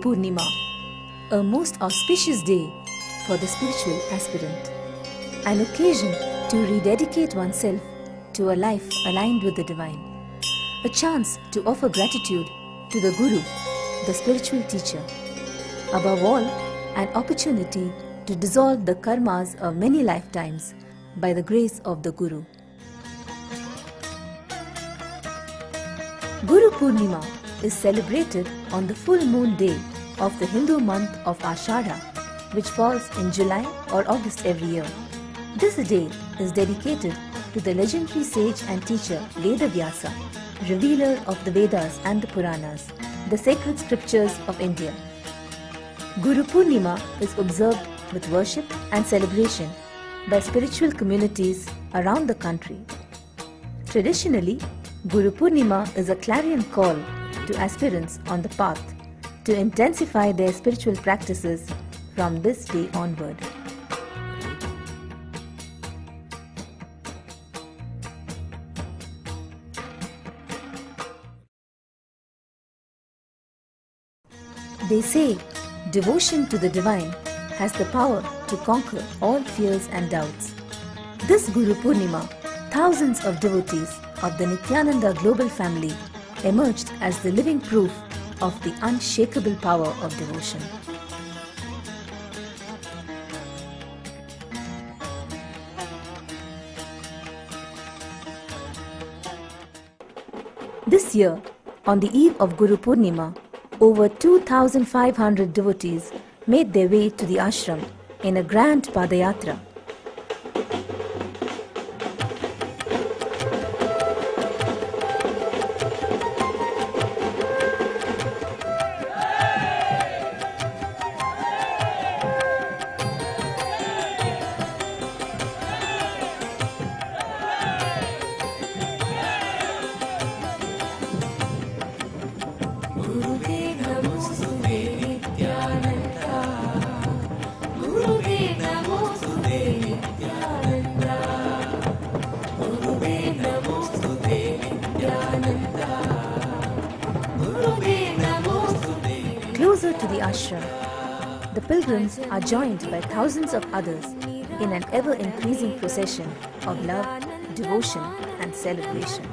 Guru Purnima, a most auspicious day for the spiritual aspirant. An occasion to rededicate oneself to a life aligned with the divine. A chance to offer gratitude to the Guru, the spiritual teacher. Above all, an opportunity to dissolve the karmas of many lifetimes by the grace of the Guru. Guru Purnima is celebrated on the full moon day of the Hindu month of Ashadha, which falls in July or August every year. This day is dedicated to the legendary sage and teacher Veda Vyasa, revealer of the Vedas and the Puranas, the sacred scriptures of India. Guru Purnima is observed with worship and celebration by spiritual communities around the country. Traditionally, Guru Purnima is a clarion call to aspirants on the path to intensify their spiritual practices from this day onward. They say devotion to the divine has the power to conquer all fears and doubts. This Guru Purnima, thousands of devotees of the Nityananda global family emerged as the living proof of the unshakable power of devotion. This year, on the eve of Guru Purnima, over 2,500 devotees made their way to the ashram in a grand Padayatra. Closer to the ashram, the pilgrims are joined by thousands of others in an ever-increasing procession of love, devotion and celebration.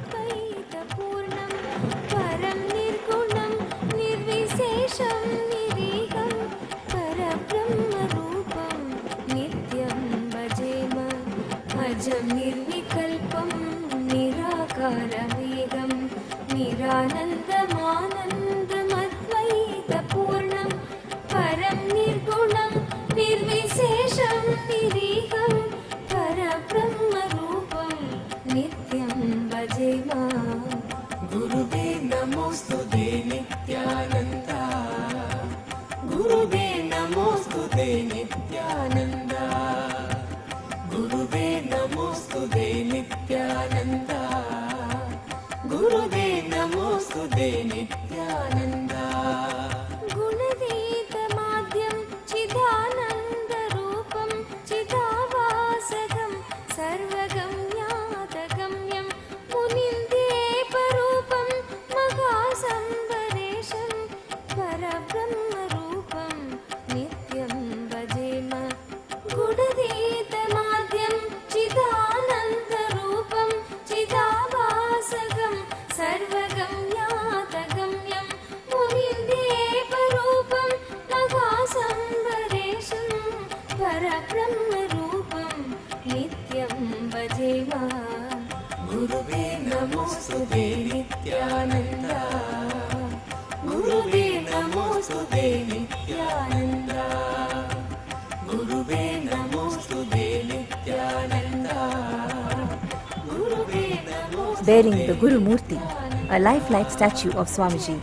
Bearing the Guru Murti, a lifelike statue of Swamiji,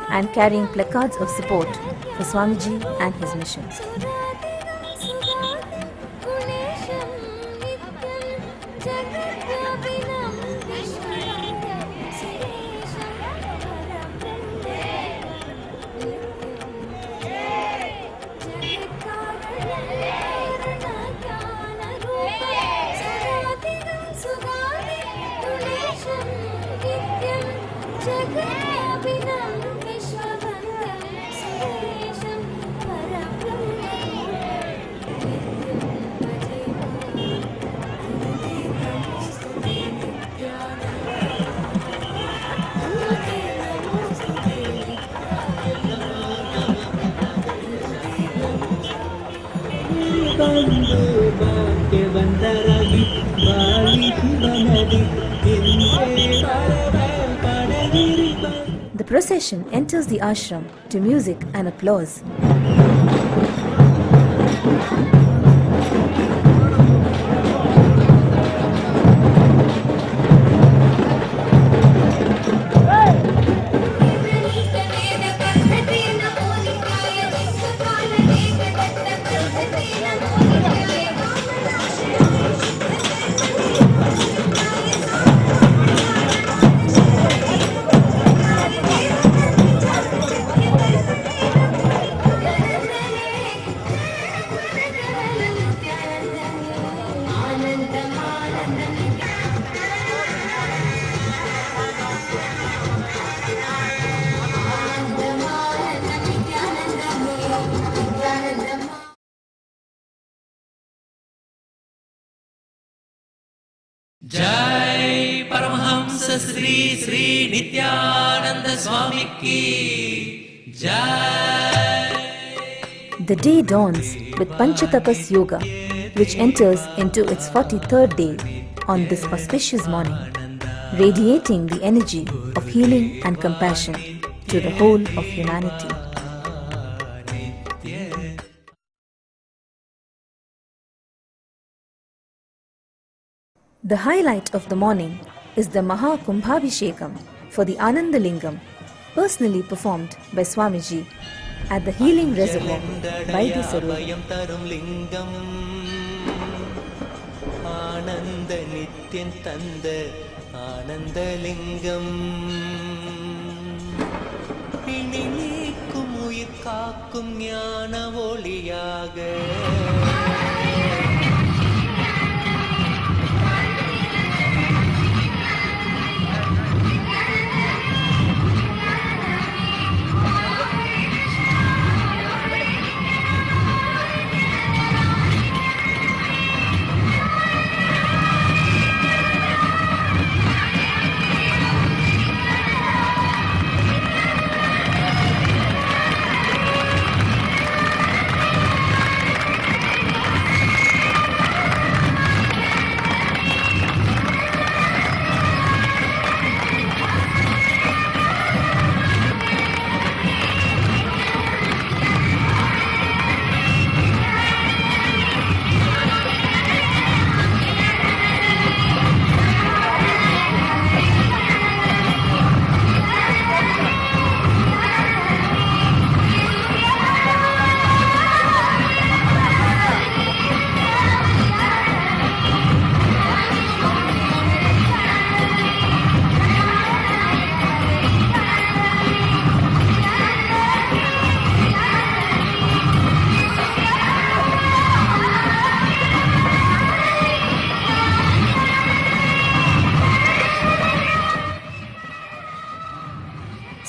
and carrying placards of support for Swamiji and his mission. procession enters the ashram to music and applause. जय परमहंस श्री श्री नित्यानंद स्वामी की जय. The day dawns with Panchatapas Yoga, which enters into its 43rd day on this auspicious morning, radiating the energy of healing and compassion to the whole of humanity. The highlight of the morning is the Maha Kumbhabhishekam for the Anandalingam, personally performed by Swamiji at the healing reservoir by the Sarovar. தரும் லிங்கம் ஆனந்த நித்யன் தந்த ஆனந்தலிங்கம் பிணி நீக்கும் உயிர் காக்கும் ஞான ஒளியாக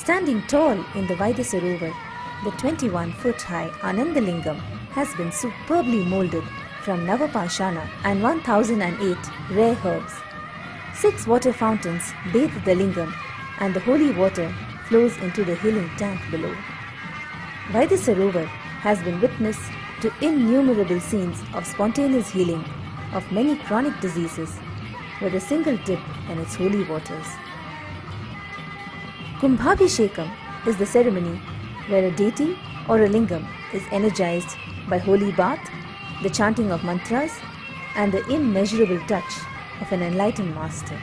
Standing tall in the Vaidyasarovar, the 21-foot-high Anandalingam has been superbly molded from Navapashana and 1008 rare herbs. 6 water fountains bathe the lingam and the holy water flows into the healing tank below. Vaidyasarovar has been witness to innumerable scenes of spontaneous healing of many chronic diseases with a single dip in its holy waters. Kumbhabhishekam is the ceremony where a deity or a lingam is energized by holy bath, the chanting of mantras, and the immeasurable touch of an enlightened master.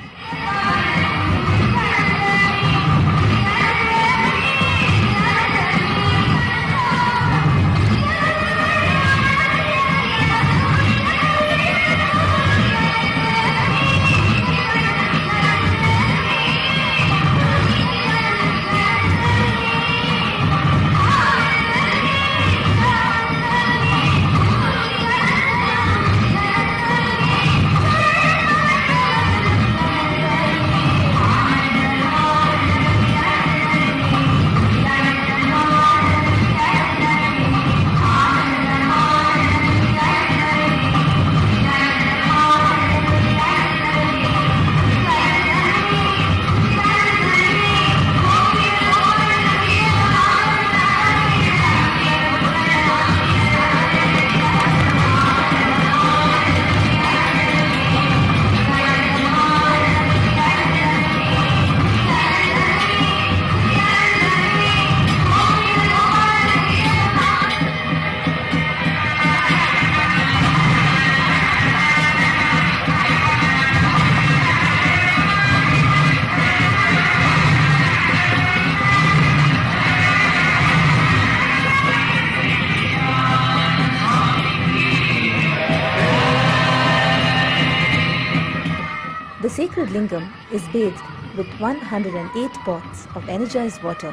sacred lingam is bathed with 108 pots of energized water,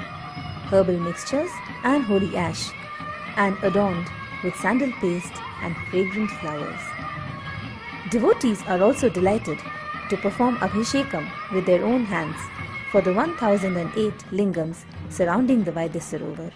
herbal mixtures and holy ash, and adorned with sandal paste and fragrant flowers. Devotees are also delighted to perform Abhishekam with their own hands for the 1008 lingams surrounding the Vaidya Sarovar.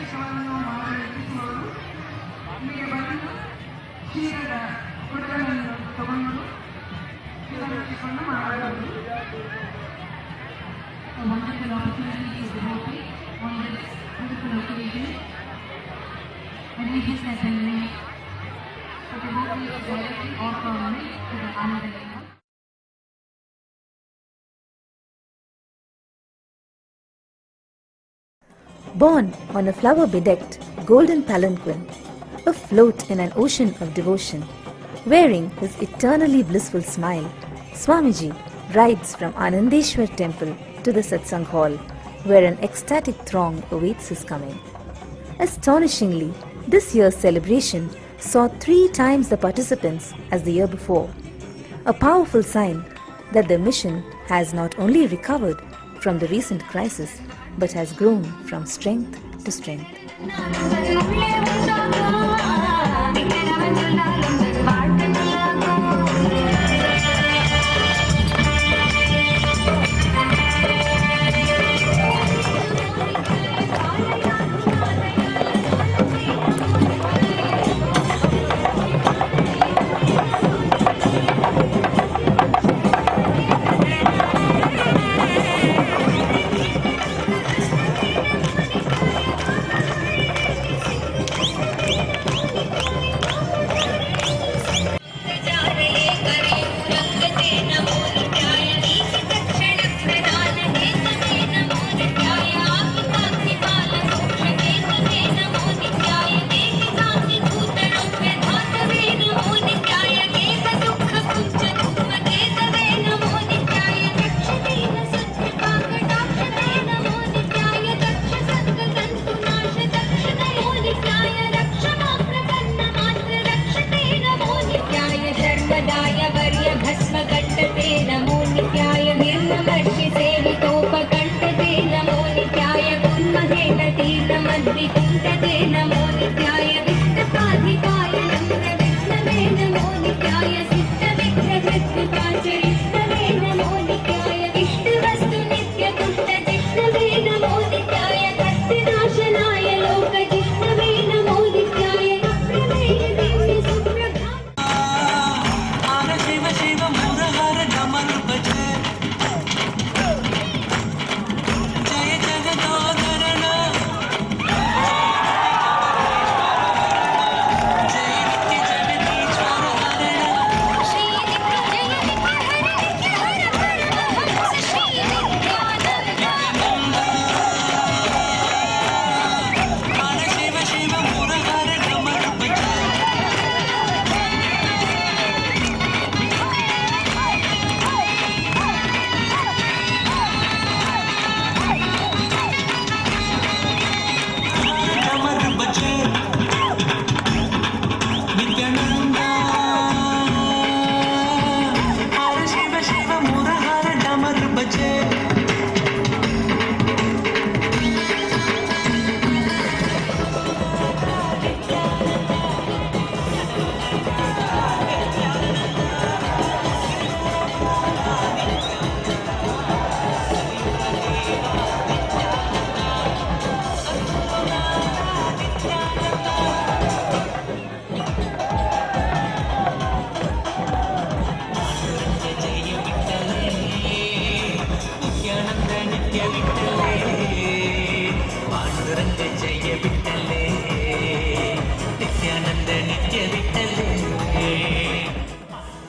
ಪ್ರವೇಶವನ್ನು ಮಾಡಿಸುವವರು ಇಲ್ಲಿಗೆ ಬಂದು ಕ್ಷೀರದ ಕೊಡಗಳನ್ನು ತಗೊಂಡು ಶಿವರಕ್ಷವನ್ನು ಮಾಡಬಹುದು. A wonderful opportunity to devotee on this wonderful occasion. And we just as a name for devotees directly offer milk to the Anandayana. Born on a flower-bedecked golden palanquin, afloat in an ocean of devotion, wearing his eternally blissful smile, Swamiji rides from Anandeshwar temple to the Satsang hall, where an ecstatic throng awaits his coming. Astonishingly, this year's celebration saw 3 times the participants as the year before, a powerful sign that the mission has not only recovered from the recent crisis, but has grown from strength to strength.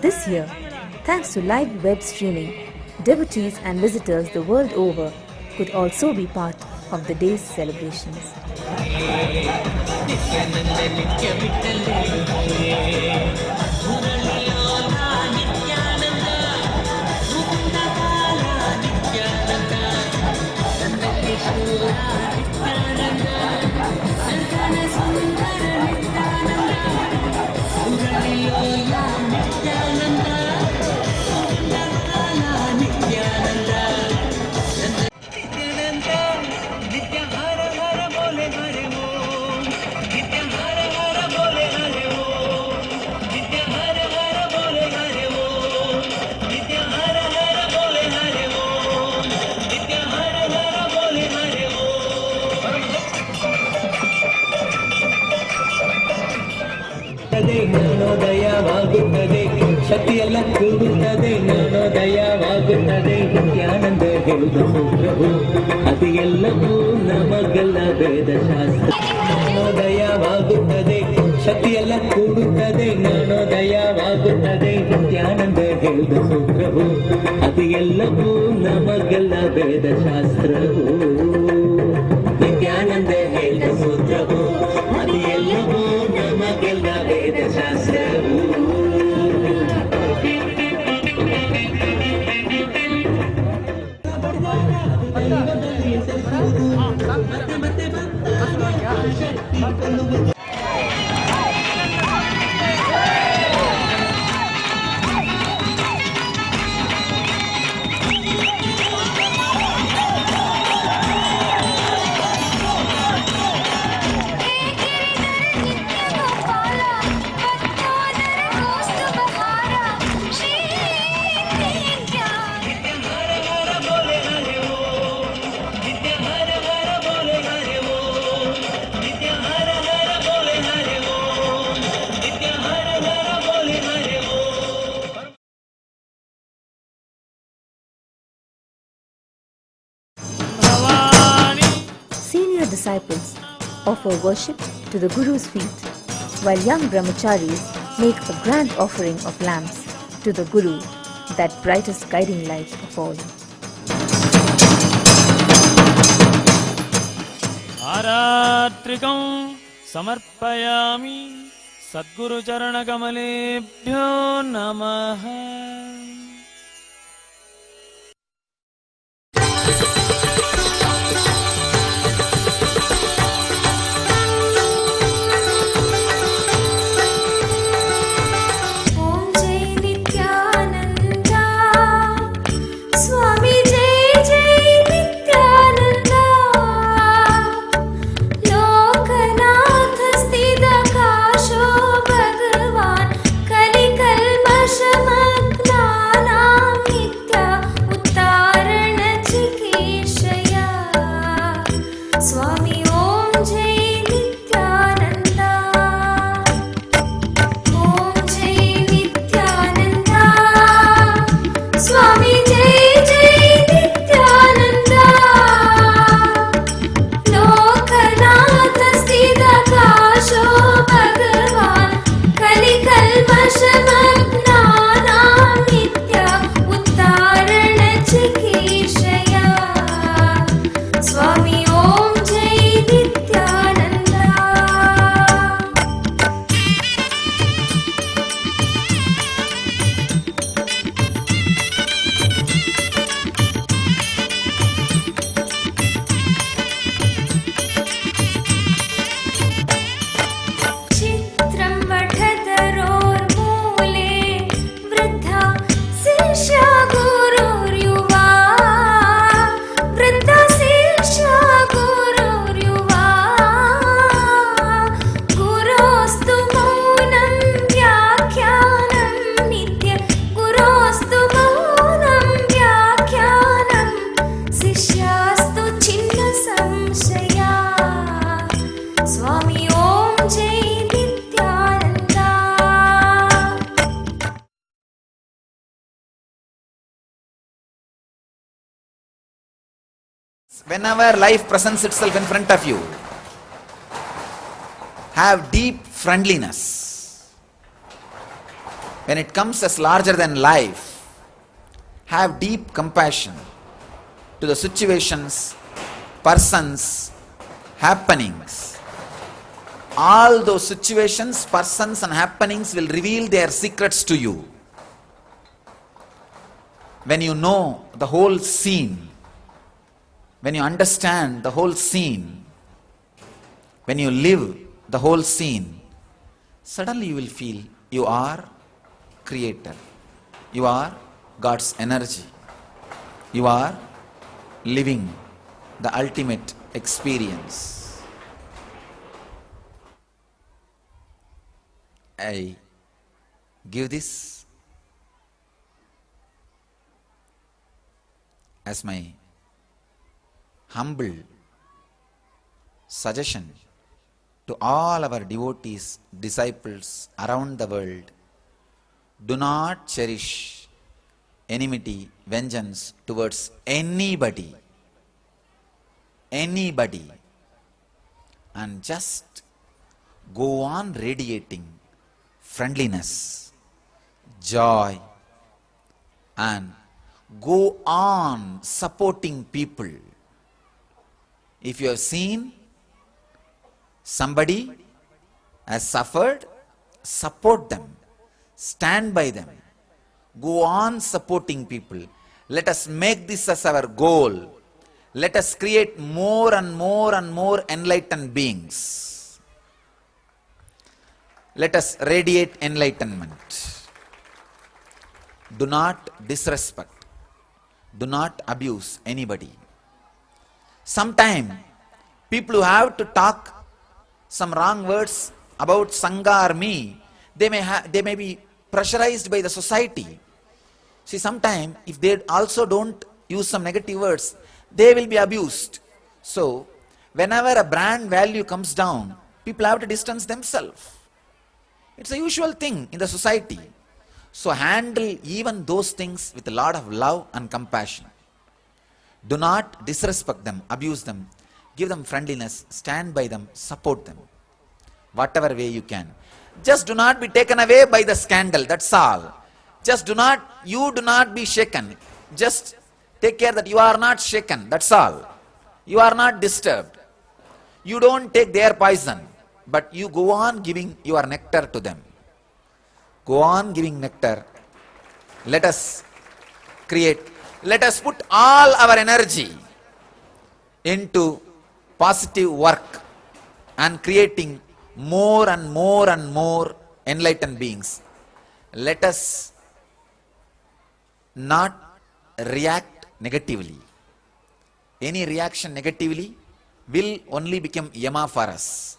This year, thanks to live web streaming, devotees and visitors the world over could also be part of the day's celebrations. ಜ್ಞಾನೋದಯವಾಗುತ್ತದೆ ಶಕ್ತಿಯೆಲ್ಲ ಕೂಡುತ್ತದೆ ಜ್ಞಾನೋದಯವಾಗುತ್ತದೆ Nithyananda ಹೇಳಿದ ಸೂತ್ರವು ಅದು ಎಲ್ಲವೂ ನಮಗೆಲ್ಲ ವೇದಶಾಸ್ತ್ರ ಜ್ಞಾನೋದಯವಾಗುತ್ತದೆ ಶಕ್ತಿಯೆಲ್ಲ ಕೂಡುತ್ತದೆ ಜ್ಞಾನೋದಯವಾಗುತ್ತದೆ ನಿತ್ಯಾನಂದ ಹೇಳಿದ ಸೂತ್ರವು ಅದು ಎಲ್ಲವೂ ನಮಗೆಲ್ಲ ವೇದಶಾಸ್ತ್ರವು ನಿತ್ಯಾನಂದ ಹೇಳಿದ ಸೂತ್ರವು ಅದು ಎಲ್ಲವೂ ನಮಗೆಲ್ಲ ವೇದಶಾಸ್ತ್ರವು Senior disciples offer worship to the Guru's feet, while young brahmacharis make a grand offering of lamps to the Guru, that brightest guiding light of all. आरात्रिकं समर्पयामि सद्गुरुचरणकमलेभ्यो नमः। Whenever life presents itself in front of you, have deep friendliness. When it comes as larger than life, have deep compassion to the situations, persons, happenings. All those situations, persons and happenings will reveal their secrets to you. When you know the whole scene, when you understand the whole scene, when you live the whole scene, suddenly you will feel you are creator. You are God's energy. You are living the ultimate experience. I give this as my humble suggestion to all our devotees, disciples around the world, do not cherish enmity, vengeance towards anybody, and just go on radiating friendliness, joy, and go on supporting people. If you have seen somebody has suffered, support them, stand by them, go on supporting people. Let us make this as our goal. Let us create more and more and more enlightened beings. Let us radiate enlightenment. Do not disrespect, do not abuse anybody. Sometimes people who have to talk some wrong words about Sangha or me, they may be pressurized by the society. See, sometimes if they also don't use some negative words, they will be abused. So, whenever a brand value comes down, people have to distance themselves. It's a usual thing in the society. So, handle even those things with a lot of love and compassion. Do not disrespect them, abuse them. Give them friendliness, stand by them, support them. Whatever way you can. Just do not be taken away by the scandal, that's all. Just do not be shaken. Just take care that you are not shaken, that's all. You are not disturbed. You don't take their poison, but you go on giving your nectar to them. Go on giving nectar. Let us put all our energy into positive work and creating more and more and more enlightened beings. Let us not react negatively. Any reaction negatively will only become yama for us.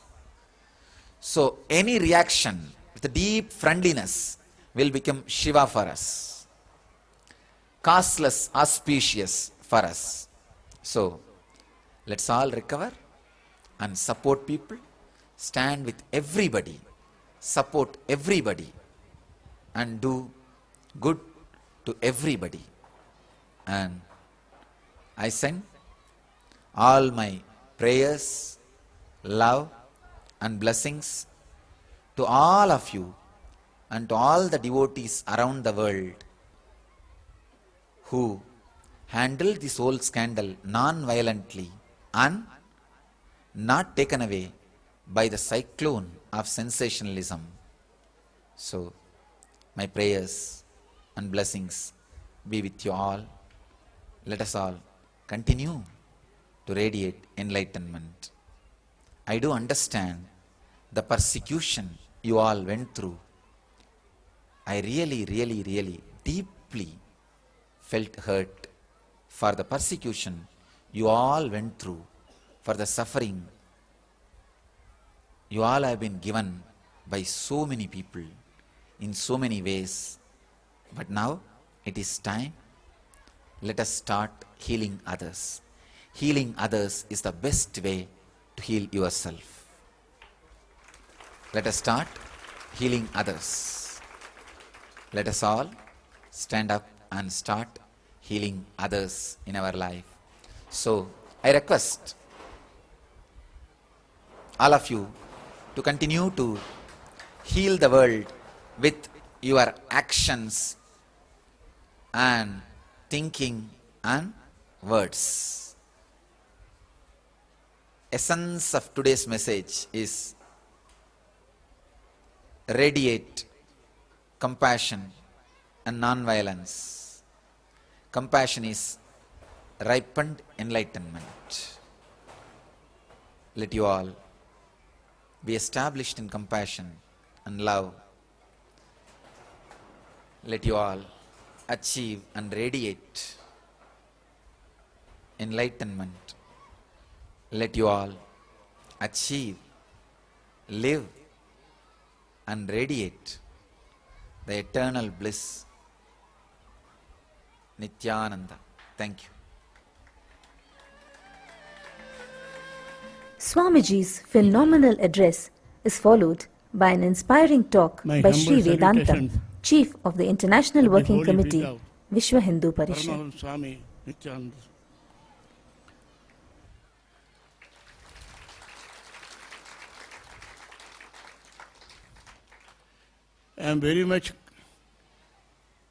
So any reaction with a deep friendliness will become Shiva for us. Causeless, auspicious for us. So let's all recover and support people. Stand with everybody, support everybody, and do good to everybody. And I send all my prayers, love, and blessings to all of you and to all the devotees around the world who handle this whole scandal non-violently and not taken away by the cyclone of sensationalism. So, my prayers and blessings be with you all. Let us all continue to radiate enlightenment. I do understand the persecution you all went through. I really deeply felt hurt for the persecution you all went through, for the suffering you all have been given by so many people in so many ways. But now it is time. Let us start healing others. Healing others is the best way to heal yourself. Let us start healing others. Let us all stand up and start healing others in our life. So I request all of you to continue to heal the world with your actions and thinking and words. Essence of today's message is radiate compassion and non-violence. Compassion is ripened enlightenment. Let you all be established in compassion and love. Let you all achieve and radiate enlightenment. Let you all achieve, live, and radiate the eternal bliss. Nityananda. Thank you. Swamiji's phenomenal address is followed by an inspiring talk My by humble Sri Vedantam, salutations Chief of the International the Working Holy Committee, Pita of Vishwa Hindu Parishad. Paramahansa Swami Nityananda. I am very much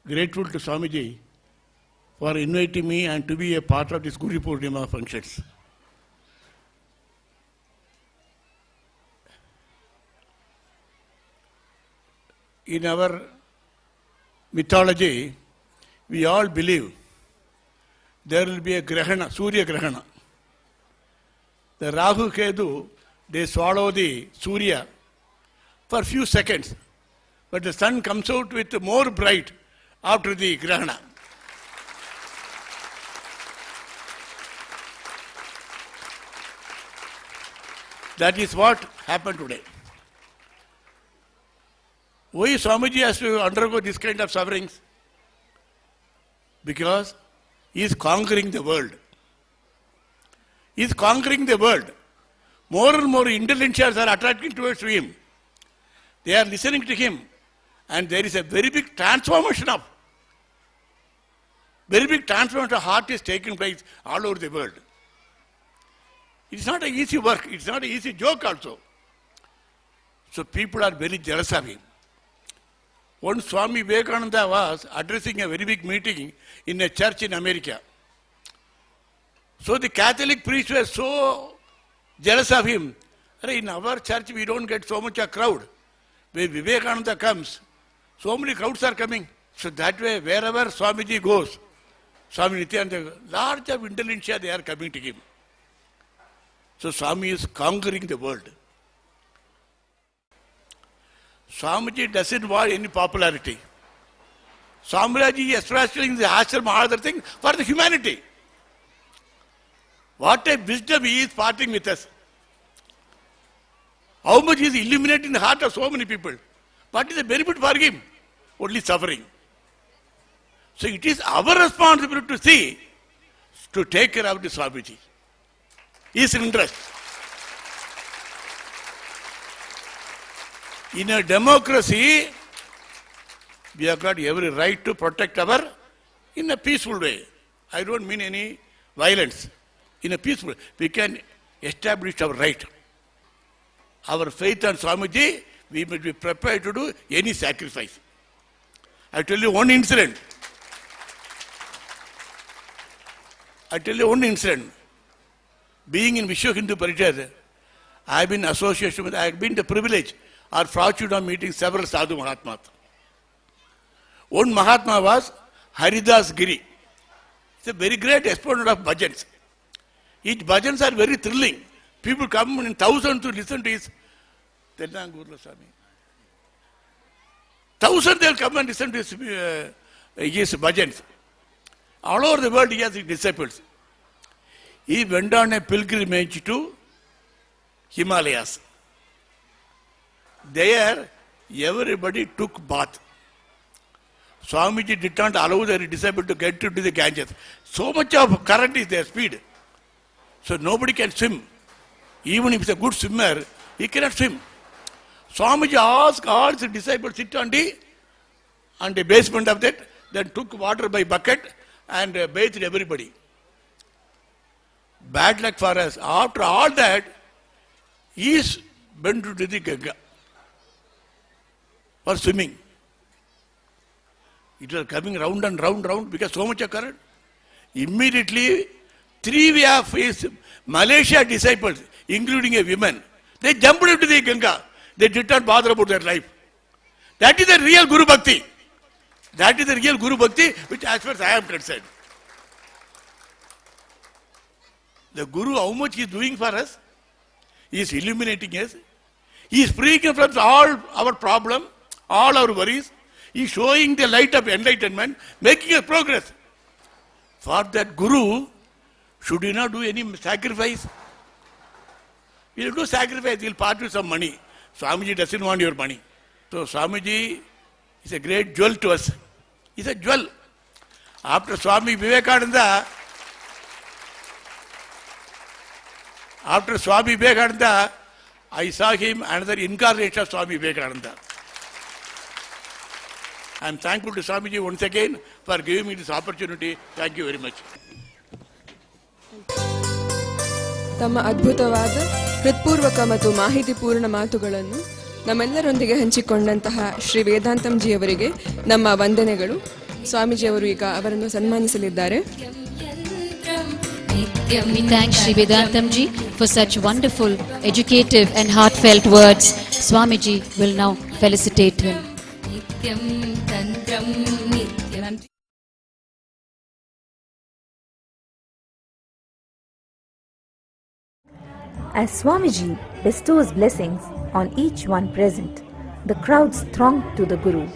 grateful to Swamiji for inviting me and to be a part of this Guru Purnima functions. In our mythology, we all believe there will be a Grahana, Surya Grahana. The Rahu Kedu, they swallow the Surya for a few seconds, but the sun comes out with more bright after the Grahana. That is what happened today. Why Swamiji has to undergo this kind of sufferings? Because he is conquering the world. He is conquering the world. More and more intellectuals are attracting towards him. They are listening to him. And there is a very big transformation of heart is taking place all over the world. It's not an easy work. It's not an easy joke also. So people are very jealous of him. One Swami Vivekananda was addressing a very big meeting in a church in America. So the Catholic priests were so jealous of him. In our church we don't get so much a crowd. When Vivekananda comes, so many crowds are coming. So that way, wherever Swamiji goes, Swami Nityananda, large of intelligentsia, they are coming to him. So Swami is conquering the world. Swamiji doesn't want any popularity. Swamiji is establishing the ashram or other thing for the humanity. What a wisdom he is parting with us. How much he is illuminating the heart of so many people. What is the benefit for him? Only suffering. So it is our responsibility to see, to take care of the Swamiji. His interest. In a democracy, we have got every right to protect our, in a peaceful way. I don't mean any violence. In a peaceful way, we can establish our right. Our faith on Swamiji, we must be prepared to do any sacrifice. I tell you one incident. Being in Vishwa Hindu Parishad, I have been associated with, I have been the privilege or fortune of meeting several Sadhu Mahatmas. One Mahatma was Haridas Giri. He's a very great exponent of bhajans. His bhajans are very thrilling. People come in thousands to listen to his Telangurla Swami. Thousands they will come and listen to his bhajans. All over the world he has his disciples. He went on a pilgrimage to Himalayas. There everybody took bath. Swamiji did not allow their disciples to get into the Ganges. So much of current is their speed. So nobody can swim. Even if he is a good swimmer, he cannot swim. Swamiji asked all his disciples to sit on the basement of that, then took water by bucket and bathed everybody. Bad luck for us. After all that, he is went to the Ganga for swimming. It was coming round and round because so much of current. Immediately, 3 of his Malaysia disciples, including a woman, they jumped into the Ganga. They did not bother about their life. That is the real Guru Bhakti. That is the real Guru Bhakti, which as far as I am concerned. The Guru, how much he is doing for us? He is illuminating us. He is freeing us from all our problems, all our worries. He is showing the light of enlightenment, making us progress. For that Guru, should he not do any sacrifice? He will do sacrifice, he will part with some money. Swamiji doesn't want your money. So Swamiji is a great jewel to us. He is a jewel. After Swami Vivekananda, After Swami Vivekananda, I saw him another incarnation of Swami Vivekananda. I am thankful to Swamiji once again for giving me this opportunity. Thank you very much. ತಮ್ಮ ಅದ್ಭುತವಾದ ಹೃತ್ಪೂರ್ವಕ ಮತ್ತು ಮಾಹಿತಿಪೂರ್ಣ ಮಾತುಗಳನ್ನು ನಮ್ಮೆಲ್ಲರೊಂದಿಗೆ ಹಂಚಿಕೊಂಡಂತಹ ಶ್ರೀ ವೇದಾಂತಂಜಿಯವರಿಗೆ ನಮ್ಮ ವಂದನೆಗಳು. ಸ್ವಾಮೀಜಿಯವರು ಈಗ ಅವರನ್ನು ಸನ್ಮಾನಿಸಲಿದ್ದಾರೆ. We thank Sri Vedantamji for such wonderful, educative and heartfelt words. Swamiji will now felicitate him. As Swamiji bestows blessings on each one present, the crowds throng to the Guru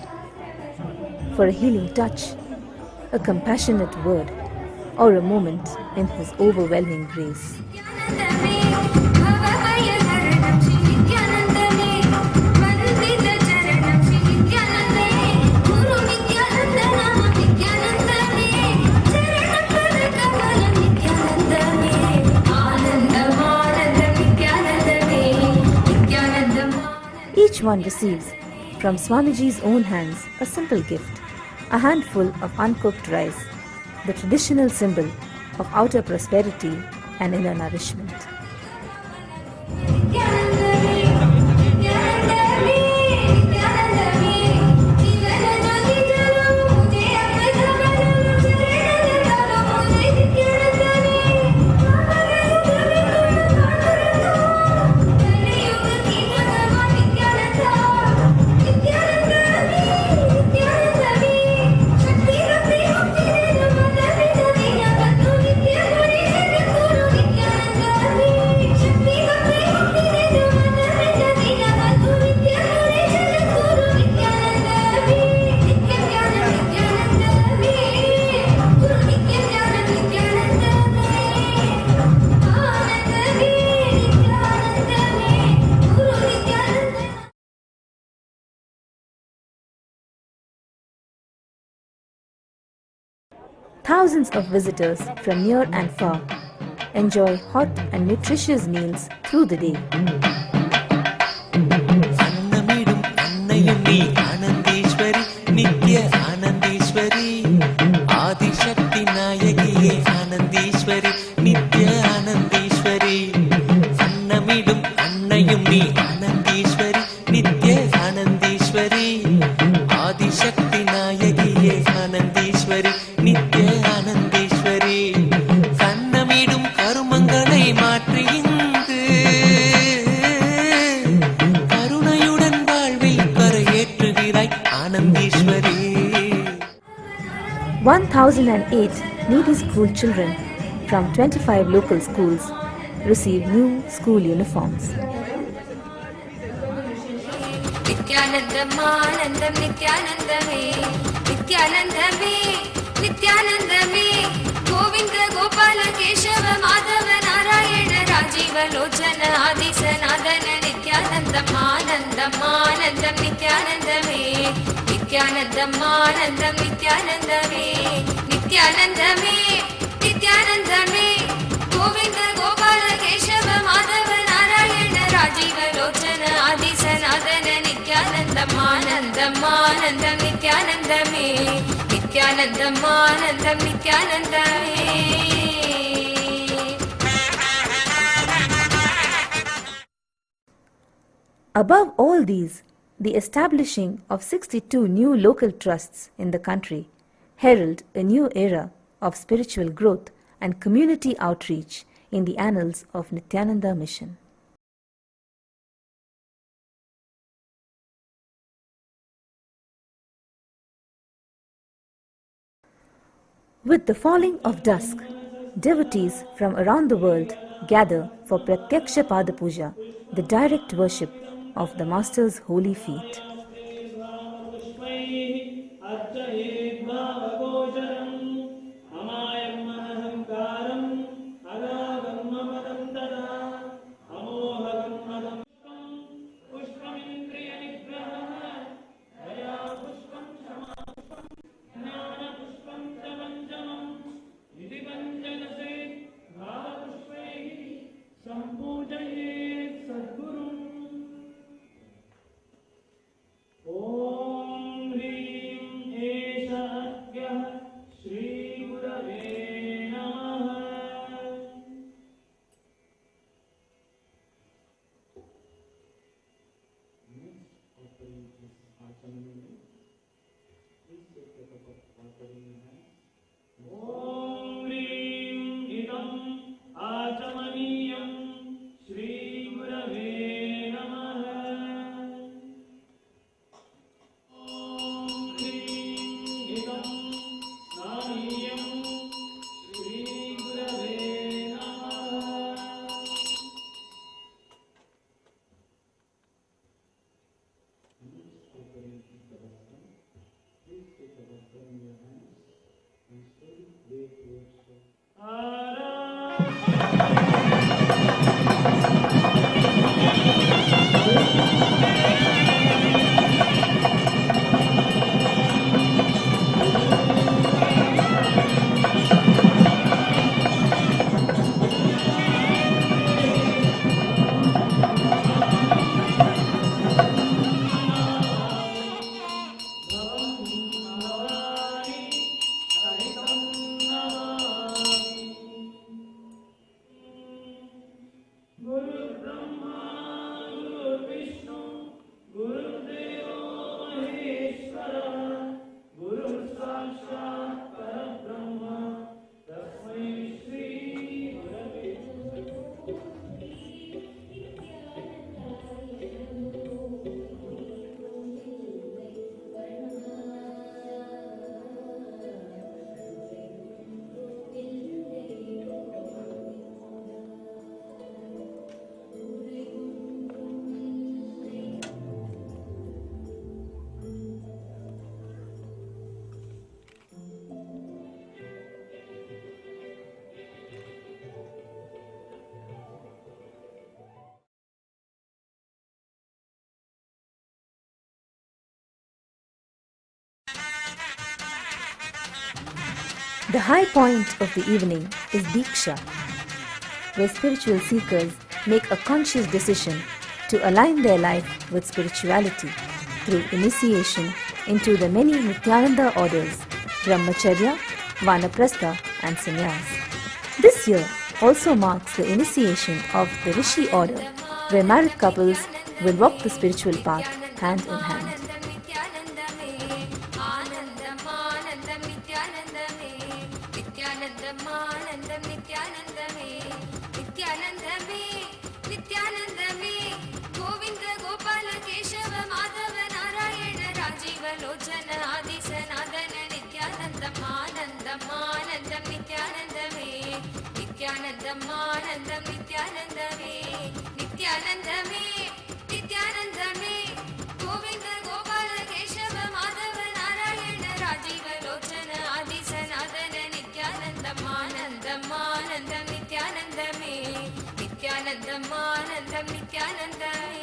for a healing touch, a compassionate word, or a moment in his overwhelming grace. Each one receives from Swamiji's own hands a simple gift, a handful of uncooked rice, the traditional symbol of outer prosperity and inner nourishment. Thousands of visitors from near and far enjoy hot and nutritious meals through the day. ಅನ್ನಮಿಡುಂ ಅನ್ನಯಂ ನೀ ಆನಂದೇಶ್ವರಿ ನಿತ್ಯ ಆನಂದೇಶ್ವರಿ ಆದಿಶಕ್ತಿ ನಾಯಕಿಯೇ ಆನಂದೇಶ್ವರಿ ನಿತ್ಯ ಆನಂದೇಶ್ವರಿ ಅನ್ನಮಿಡುಂ ಅನ್ನಯಂ ನೀ ಆನಂದೇಶ್ವರಿ ನಿತ್ಯ ಆನಂದೇಶ್ವರಿ ಆದಿಶಕ್ತಿ ನಾಯಕಿಯೇ ಆನಂದೇಶ್ವರಿ நித்ய ஆனந்தேஸ்வரி கண்ணமிடும் கருமங்களை மாற்றி இங்கு கருணையுடன் வாழ்வில் கரையேற்றுகிறாய் ஆனந்தேஸ்வரி. 1008 needy school children from 25 local schools receive new school uniforms. Nityanandam Anandam Nityanandame Nityanandame Nityanandame Govinda Gopala Keshava Madhava Narayana Rajiva Lochana Adi Sanadana Nityanandam Anandam Anandam Nityanandame Nityanandam Anandam Nityanandame Nityanandame Nityanandame Govinda Gopala Keshava Madhava Narayana Rajiva Lochana Adi Sanadana Nityanandam Anandam Anandam Nityanandame Nityanandam Anandam Nityanandame. Above all these, the establishing of 62 new local trusts in the country herald a new era of spiritual growth and community outreach in the annals of Nityananda Mission. With the falling of dusk, devotees from around the world gather for Pratyaksha Pada Puja, the direct worship of the Master's holy feet. ಸಂಪೂರ್ಣ ॐ ह्रीं इदम् आचमनीयं श्रीगुरवे नमः। ॐ ह्रीं इदं स्नानीयं श्रीगुरवे नमः। The high point of the evening is Diksha, where spiritual seekers make a conscious decision to align their life with spirituality through initiation into the many Nityananda orders, Brahmacharya, Vanaprastha and Sannyas. This year also marks the initiation of the Rishi order, where married couples will walk the spiritual path hand in hand. Nityanandam, Nityanandame, Nityanandame, Nityanandame, Govinda, Gopala, Keshava, Madhava, Narayana, Rajiva, Lochana, Adi, Sanatana, Nityanandam, Anandam, Anandam, Nityanandame, Nityanandam, Anandam, Nityanandame.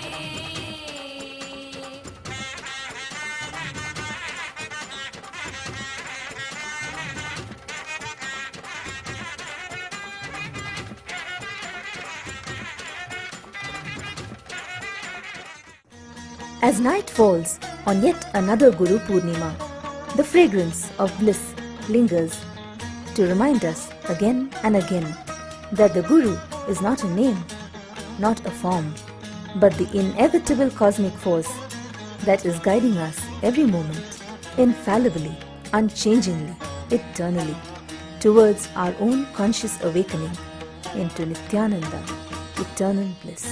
As night falls on yet another Guru Purnima, the fragrance of bliss lingers to remind us again and again that the Guru is not a name, not a form, but the inevitable cosmic force that is guiding us every moment, infallibly, unchangingly, eternally, towards our own conscious awakening into Nityananda, eternal bliss.